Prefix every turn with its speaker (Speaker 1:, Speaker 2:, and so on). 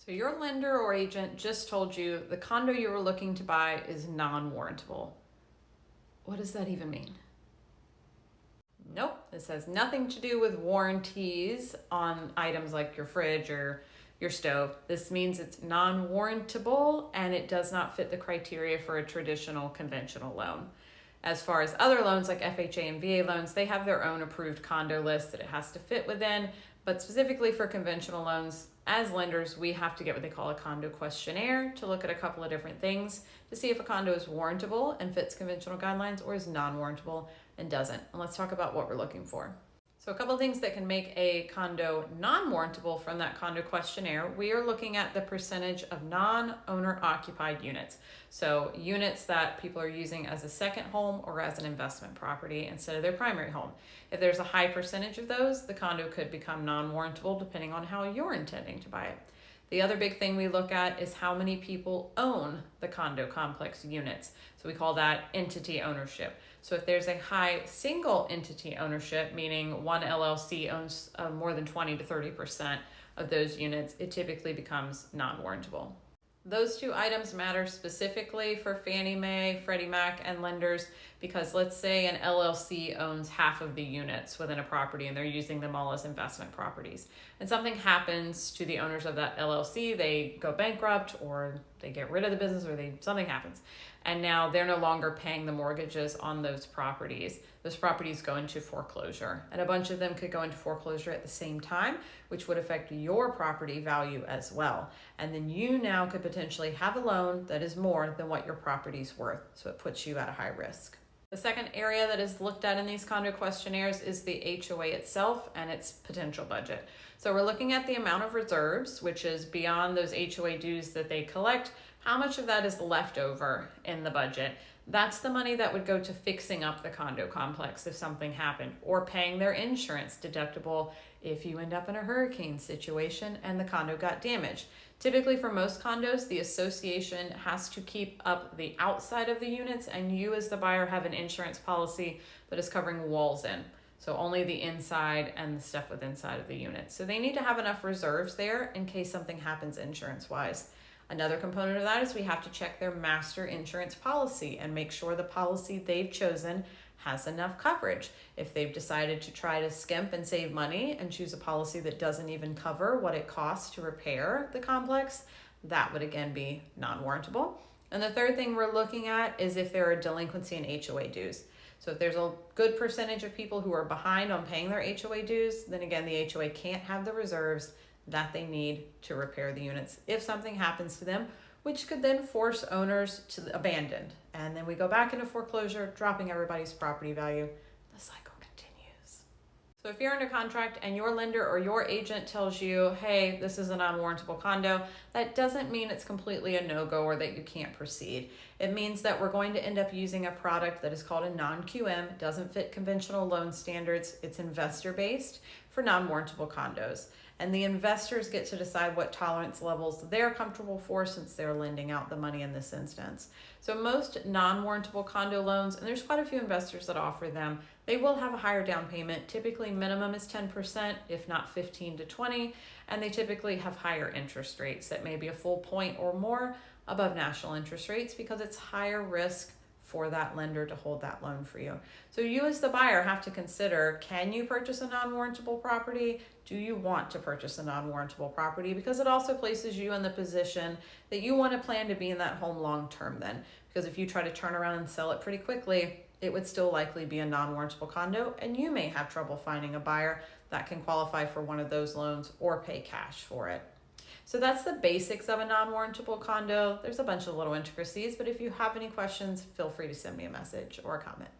Speaker 1: So your lender or agent just told you the condo you were looking to buy is non-warrantable. What does that even mean? Nope, this has nothing to do with warranties on items like your fridge or your stove. This means it's non-warrantable and it does not fit the criteria for a traditional conventional loan. As far as other loans like FHA and VA loans, they have their own approved condo list that it has to fit within, but specifically for conventional loans, as lenders, we have to get what they call a condo questionnaire to look at a couple of different things to see if a condo is warrantable and fits conventional guidelines or is non-warrantable and doesn't. And let's talk about what we're looking for. So a couple of things that can make a condo non-warrantable from that condo questionnaire, we are looking at the percentage of non-owner occupied units. So units that people are using as a second home or as an investment property instead of their primary home. If there's a high percentage of those, the condo could become non-warrantable depending on how you're intending to buy it. The other big thing we look at is how many people own the condo complex units. So we call that entity ownership. So if there's a high single entity ownership, meaning one LLC owns more than 20 to 30% of those units, it typically becomes non-warrantable. Those two items matter specifically for Fannie Mae, Freddie Mac, and lenders because let's say an LLC owns half of the units within a property and they're using them all as investment properties. And something happens to the owners of that LLC, they go bankrupt or they get rid of the business or something happens. And now they're no longer paying the mortgages on those properties. Those properties go into foreclosure. And a bunch of them could go into foreclosure at the same time, which would affect your property value as well. And then you now could potentially have a loan that is more than what your property's worth. So it puts you at a high risk. The second area that is looked at in these condo questionnaires is the HOA itself and its potential budget. So we're looking at the amount of reserves, which is beyond those HOA dues that they collect. How much of that is left over in the budget? That's the money that would go to fixing up the condo complex if something happened, or paying their insurance deductible if you end up in a hurricane situation and the condo got damaged. Typically for most condos, the association has to keep up the outside of the units and you as the buyer have an insurance policy that is covering walls in. So only the inside and the stuff with inside of the unit. So they need to have enough reserves there in case something happens insurance-wise. Another component of that is we have to check their master insurance policy and make sure the policy they've chosen has enough coverage. If they've decided to try to skimp and save money and choose a policy that doesn't even cover what it costs to repair the complex, that would again be non-warrantable. And the third thing we're looking at is if there are delinquency in HOA dues. So if there's a good percentage of people who are behind on paying their HOA dues, then again, the HOA can't have the reserves that they need to repair the units if something happens to them, which could then force owners to abandon. And then we go back into foreclosure, dropping everybody's property value. The cycle continues. So if you're under contract and your lender or your agent tells you, hey, this is a non-warrantable condo, that doesn't mean it's completely a no-go or that you can't proceed. It means that we're going to end up using a product that is called a non-QM. It doesn't fit conventional loan standards. It's investor-based for non-warrantable condos. And the investors get to decide what tolerance levels they're comfortable for since they're lending out the money in this instance. So most non-warrantable condo loans, and there's quite a few investors that offer them, they will have a higher down payment. Typically minimum is 10%, if not 15 to 20, and they typically have higher interest rates that may be a full point or more above national interest rates because it's higher risk for that lender to hold that loan for you. So you as the buyer have to consider, can you purchase a non-warrantable property? Do you want to purchase a non-warrantable property? Because it also places you in the position that you want to plan to be in that home long-term then. Because if you try to turn around and sell it pretty quickly, it would still likely be a non-warrantable condo and you may have trouble finding a buyer that can qualify for one of those loans or pay cash for it. So that's the basics of a non-warrantable condo. There's a bunch of little intricacies, but if you have any questions, feel free to send me a message or a comment.